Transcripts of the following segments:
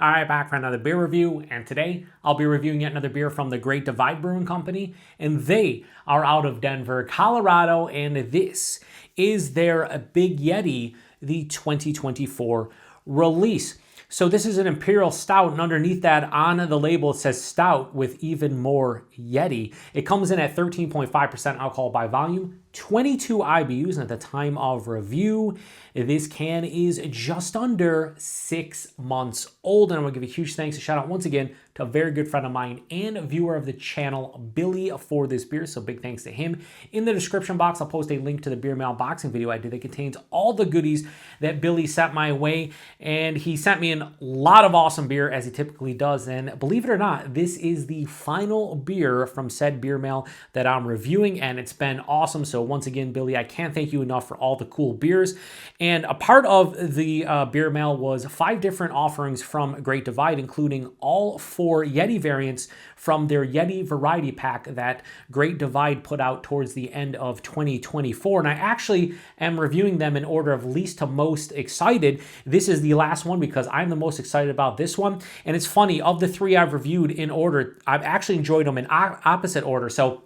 Alright, back for another beer review, and today I'll be reviewing yet another beer from the Great Divide Brewing Company, and they are out of Denver, Colorado, and this is their Big Yeti, the 2024 release. So this is an Imperial Stout, and underneath that on the label it says Stout with even more Yeti. It comes in at 13.5% alcohol by volume, 22 IBUs, and at the time of review, this can is just under 6 months old. And I'm gonna give a huge thanks and shout out once again to a very good friend of mine and a viewer of the channel, Billy, for this beer. So big thanks to him. In the description box, I'll post a link to the beer mail unboxing video I did that contains all the goodies that Billy sent my way. And he sent me a lot of awesome beer, as he typically does. And believe it or not, this is the final beer from said beer mail that I'm reviewing, and it's been awesome. So once again, Billy, I can't thank you enough for all the cool beers. And a part of the beer mail was 5 different offerings from Great Divide, including all 4 Yeti variants from their Yeti variety pack that Great Divide put out towards the end of 2024. And I actually am reviewing them in order of least to most excited. This is the last one because I'm the most excited about this one. And it's funny, of the 3 I've reviewed in order, I've actually enjoyed them in opposite order. So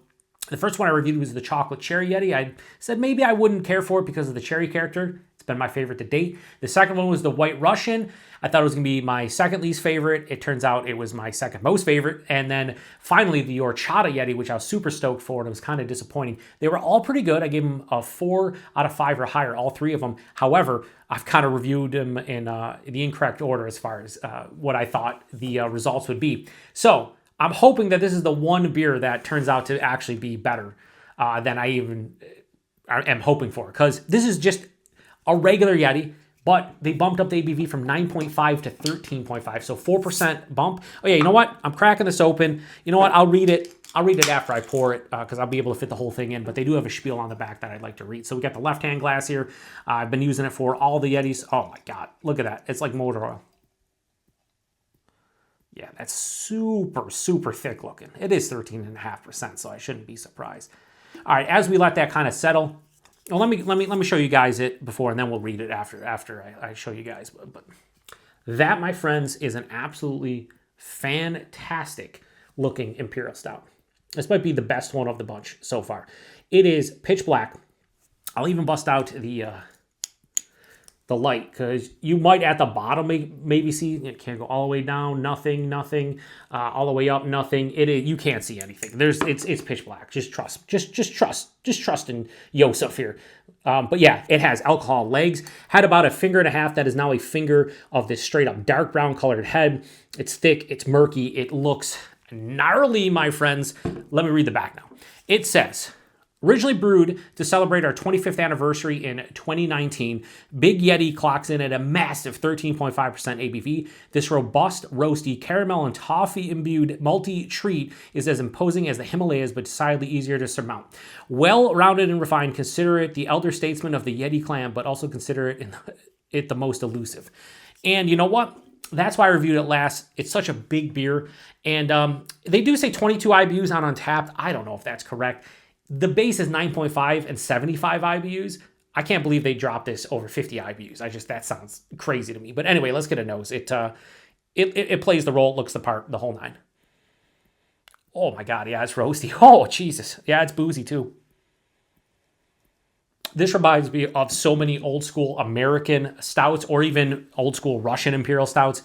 the first one I reviewed was the chocolate cherry Yeti. I said maybe I wouldn't care for it because of the cherry character. It's been my favorite to date. The second one was the white Russian. I thought it was gonna be my second least favorite. It turns out it was my second most favorite. And then finally the horchata Yeti, which I was super stoked for, and it was kind of disappointing. They were all pretty good. I gave them a 4 out of 5 or higher, all 3 of them. However, I've kind of reviewed them in the incorrect order as far as what I thought the results would be. So I'm hoping that this is the one beer that turns out to actually be better than I even am hoping for, because this is just a regular Yeti, but they bumped up the ABV from 9.5 to 13.5, so 4% bump. Oh yeah, you know what? I'm cracking this open. You know what? I'll read it after I pour it because I'll be able to fit the whole thing in, but they do have a spiel on the back that I'd like to read. So we got the left-hand glass here. I've been using it for all the Yetis. Oh my God, look at that. It's like motor oil. Yeah, that's super, super thick looking. It is 13.5%, so I shouldn't be surprised. All right, as we let that kind of settle, well, let me show you guys it before, and then we'll read it after I show you guys. But that, my friends, is an absolutely fantastic looking Imperial Stout. This might be the best one of the bunch so far. It is pitch black. I'll even bust out the light, because you might at the bottom maybe see it can't go all the way down, nothing, all the way up, nothing. You can't see anything. It's pitch black. Just trust in Yosef here. But yeah, it has alcohol legs. Had about 1.5 fingers. That is now a finger of this straight up dark brown colored head. It's thick. It's murky. It looks gnarly, my friends. Let me read the back now. It says, originally brewed to celebrate our 25th anniversary in 2019, Big Yeti clocks in at a massive 13.5% ABV. This robust, roasty, caramel and toffee imbued malty treat is as imposing as the Himalayas, but decidedly easier to surmount. Well-rounded and refined, consider it the elder statesman of the Yeti Clan, but also consider it the most elusive. And you know what? That's why I reviewed it last. It's such a big beer. And they do say 22 IBUs on Untappd. I don't know if that's correct. The base is 9.5 and 75 IBUs. I can't believe they dropped this over 50 IBUs. That sounds crazy to me. But anyway, let's get a nose. It plays the role, it looks the part, the whole 9. Oh my God, yeah, it's roasty. Oh, Jesus. Yeah, it's boozy too. This reminds me of so many old school American stouts, or even old school Russian Imperial Stouts.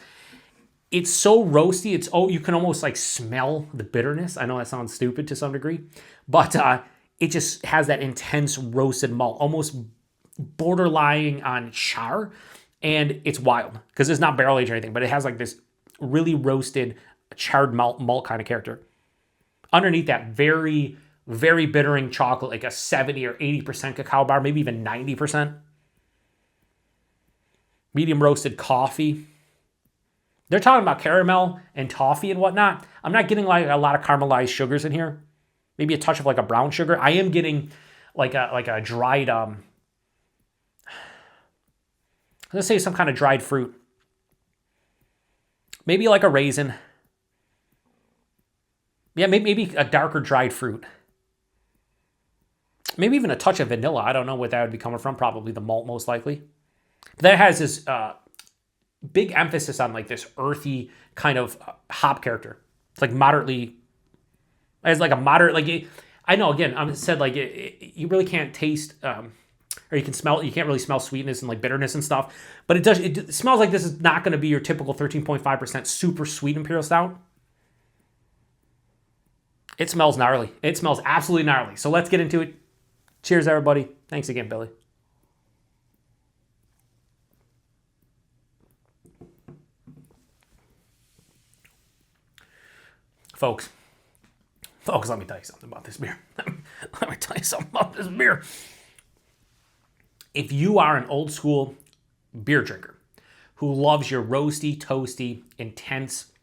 It's so roasty. You can almost like smell the bitterness. I know that sounds stupid to some degree, but it just has that intense roasted malt, almost borderline on char, and it's wild because it's not barrel aged or anything, but it has like this really roasted charred malt kind of character. Underneath that, very, very bittering chocolate, like a 70 or 80% cacao bar, maybe even 90%. Medium roasted coffee. They're talking about caramel and toffee and whatnot. I'm not getting like a lot of caramelized sugars in here. Maybe a touch of like a brown sugar. I am getting like a dried, let's say some kind of dried fruit. Maybe like a raisin. Yeah, maybe a darker dried fruit. Maybe even a touch of vanilla. I don't know what that would be coming from. Probably the malt, most likely. But that has this big emphasis on like this earthy kind of hop character. It's like moderately, as like a moderate, like I know again, I said like you really can't taste, or you can smell, you can't really smell sweetness and like bitterness and stuff, but it smells like this is not going to be your typical 13.5% super sweet Imperial Stout. It smells gnarly. It smells absolutely gnarly. So let's get into it. Cheers, everybody. Thanks again, Billy. Folks, let me tell you something about this beer. Let me tell you something about this beer. If you are an old school beer drinker who loves your roasty, toasty, intense,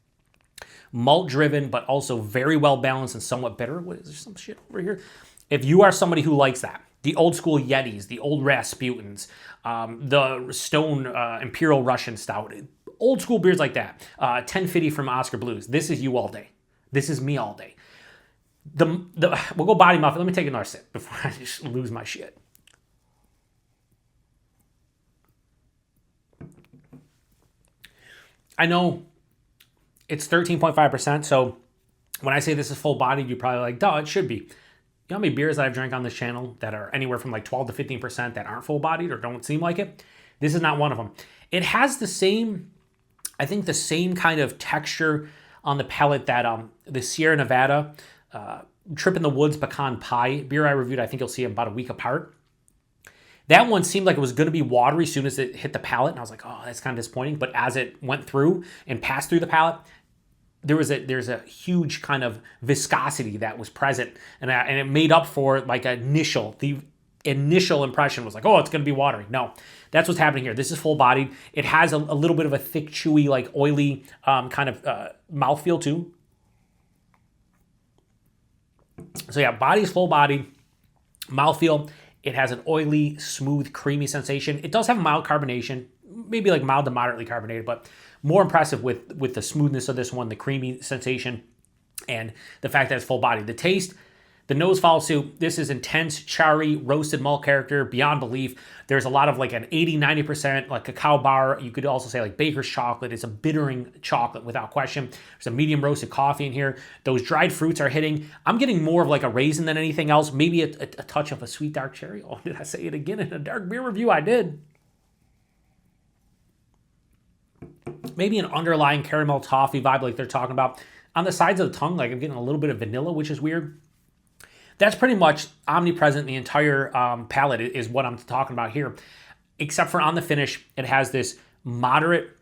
malt driven, but also very well balanced and somewhat bitter. What is there, some shit over here? If you are somebody who likes that, the old school Yetis, the old Rasputins, the Stone Imperial Russian Stout, old school beers like that, 1050 from Oscar Blues, this is you all day. This is me all day. We'll go body muffin. Let me take another sip before I just lose my shit. I know it's 13.5%, so when I say this is full-bodied, you're probably like, duh, it should be. You know how many beers that I've drank on this channel that are anywhere from like 12 to 15% that aren't full-bodied or don't seem like it? This is not one of them. It has the same, I think the same kind of texture on the palate that the Sierra Nevada Trip in the Woods Pecan Pie beer I reviewed. I think you'll see them about a week apart. That one seemed like it was going to be watery as soon as it hit the palate, and I was like, oh, that's kind of disappointing. But as it went through and passed through the palate, there's a huge kind of viscosity that was present, and it made up for like the initial impression was like, oh, it's going to be watery. No, that's what's happening here. This is full-bodied. It has a little bit of a thick, chewy, like oily kind of mouthfeel too. So yeah, body's full-bodied, mouthfeel. It has an oily, smooth, creamy sensation. It does have mild carbonation, maybe like mild to moderately carbonated, but more impressive with the smoothness of this one, the creamy sensation, and the fact that it's full body. The taste, the nose follows suit. This is intense, charry, roasted malt character beyond belief. There's a lot of like an 80, 90% like cacao bar. You could also say like baker's chocolate. It's a bittering chocolate without question. There's a medium roasted coffee in here. Those dried fruits are hitting. I'm getting more of like a raisin than anything else. Maybe a touch of a sweet dark cherry. Oh, did I say it again in a dark beer review? I did. Maybe an underlying caramel toffee vibe like they're talking about. On the sides of the tongue, like I'm getting a little bit of vanilla, which is weird. That's pretty much omnipresent in the entire palate is what I'm talking about here. Except for on the finish, it has this moderate,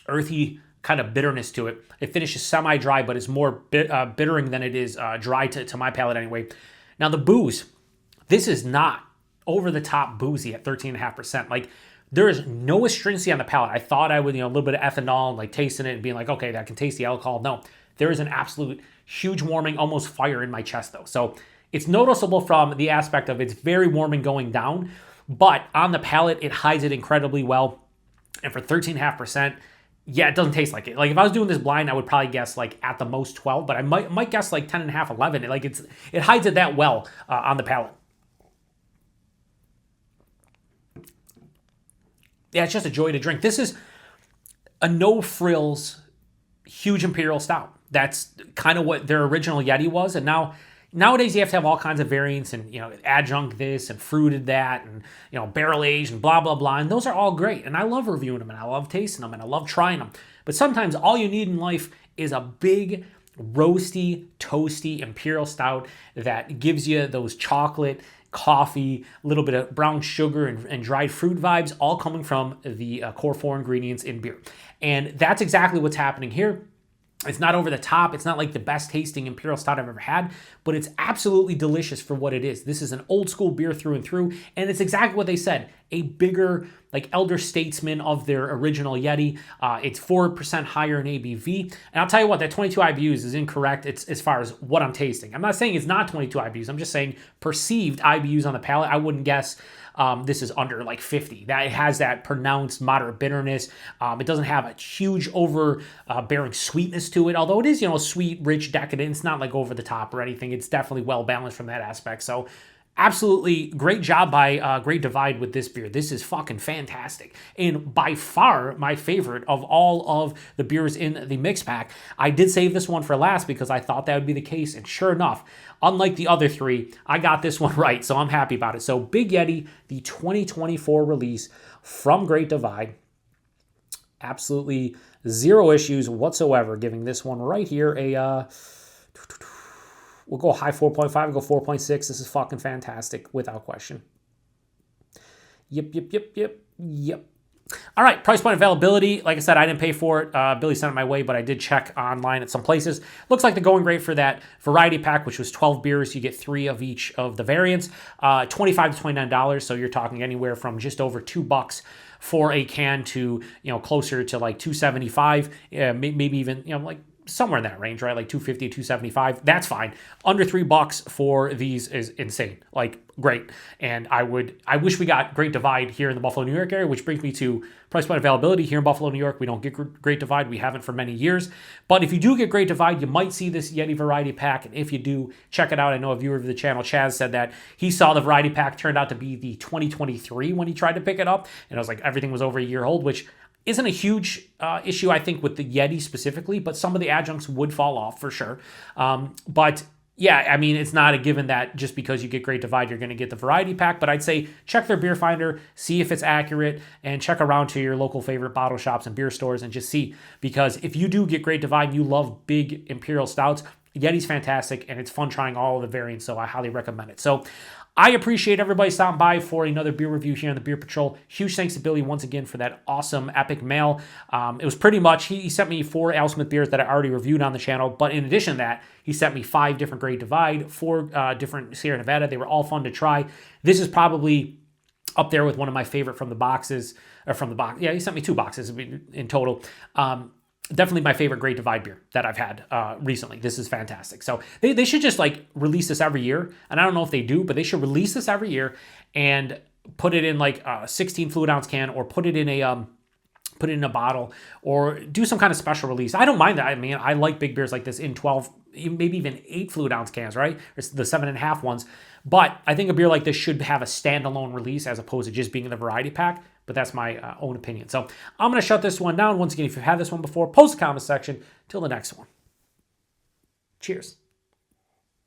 earthy kind of bitterness to it. It finishes semi-dry, but it's more bittering than it is dry to my palate anyway. Now the booze, this is not over-the-top boozy at 13.5%. Like, there is no astringency on the palate. I thought I would, a little bit of ethanol, like tasting it and being like, okay, I can taste the alcohol. No, there is an absolute huge warming, almost fire in my chest though. So it's noticeable from the aspect of it's very warming going down, but on the palate, it hides it incredibly well. And for 13.5%, yeah, it doesn't taste like it. Like if I was doing this blind, I would probably guess like at the most 12, but I might guess like 10.5, 11. Like it hides it that well on the palate. Yeah, it's just a joy to drink. This is a no-frills, huge Imperial Stout. That's kind of what their original Yeti was. And nowadays you have to have all kinds of variants and, adjunct this and fruited that and, barrel aged and blah, blah, blah. And those are all great. And I love reviewing them and I love tasting them and I love trying them. But sometimes all you need in life is a big, roasty, toasty Imperial Stout that gives you those chocolate, coffee, a little bit of brown sugar and dried fruit vibes, all coming from the core four ingredients in beer. And that's exactly what's happening here. It's not over the top. It's not like the best tasting Imperial Stout I've ever had, but it's absolutely delicious for what it is. This is an old school beer through and through, and it's exactly what they said. A bigger, like elder statesman of their original Yeti. It's 4% higher in ABV. And I'll tell you what, that 22 IBUs is incorrect as far as what I'm tasting. I'm not saying it's not 22 IBUs. I'm just saying perceived IBUs on the palate. I wouldn't guess this is under like 50. That it has that pronounced moderate bitterness. It doesn't have a huge overbearing sweetness to it, although it is, sweet, rich, decadent. It's not like over the top or anything. It's definitely well balanced from that aspect. So Absolutely great job by Great Divide with this beer. This is fucking fantastic. And by far my favorite of all of the beers in the mix pack. I did save this one for last because I thought that would be the case. And sure enough, unlike the other three, I got this one right. So I'm happy about it. So Big Yeti, the 2024 release from Great Divide. Absolutely zero issues whatsoever. Giving this one right here a... we'll go high 4.5, we'll go 4.6. This is fucking fantastic, without question. Yep. All right, price point availability. Like I said, I didn't pay for it. Billy sent it my way, but I did check online at some places. Looks like they're going great for that variety pack, which was 12 beers. You get 3 of each of the variants. $25 to $29, so you're talking anywhere from just over $2 for a can to, closer to like $2.75, maybe even, like somewhere in that range, right? Like $2.50, $2.75. That's fine. Under $3 for these is insane. Like, great. And I wish we got Great Divide here in the Buffalo, New York area, which brings me to price point availability here in Buffalo, New York. We don't get Great Divide. We haven't for many years. But if you do get Great Divide, you might see this Yeti variety pack. And if you do, check it out. I know a viewer of the channel, Chaz, said that he saw the variety pack turned out to be the 2023 when he tried to pick it up. And it was like everything was over a year old, which isn't a huge issue, I think, with the Yeti specifically, but some of the adjuncts would fall off for sure. But yeah, I mean, it's not a given that just because you get Great Divide, you're going to get the variety pack. But I'd say check their beer finder, see if it's accurate, and check around to your local favorite bottle shops and beer stores and just see. Because if you do get Great Divide and you love big Imperial Stouts, Yeti's fantastic, and it's fun trying all of the variants, so I highly recommend it. So I appreciate everybody stopping by for another beer review here on the Beer Patrol. Huge thanks to Billy once again for that awesome epic mail. It was pretty much, he sent me 4 AleSmith beers that I already reviewed on the channel, but in addition to that, he sent me 5 different Great Divide, 4 different Sierra Nevada. They were all fun to try. This is probably up there with one of my favorite from the boxes, or from the box. Yeah, he sent me 2 boxes in total. Definitely my favorite Great Divide beer that I've had recently. This is fantastic. So they should just like release this every year. And I don't know if they do, but they should release this every year and put it in like a 16 fluid ounce can, or put it in a bottle, or do some kind of special release. I don't mind that. I mean, I like big beers like this in 12, maybe even 8 fluid ounce cans, right? It's the 7.5 ones. But I think a beer like this should have a standalone release as opposed to just being in the variety pack. But that's my own opinion. So I'm going to shut this one down. Once again, if you've had this one before, post the comment section. Till the next one. Cheers.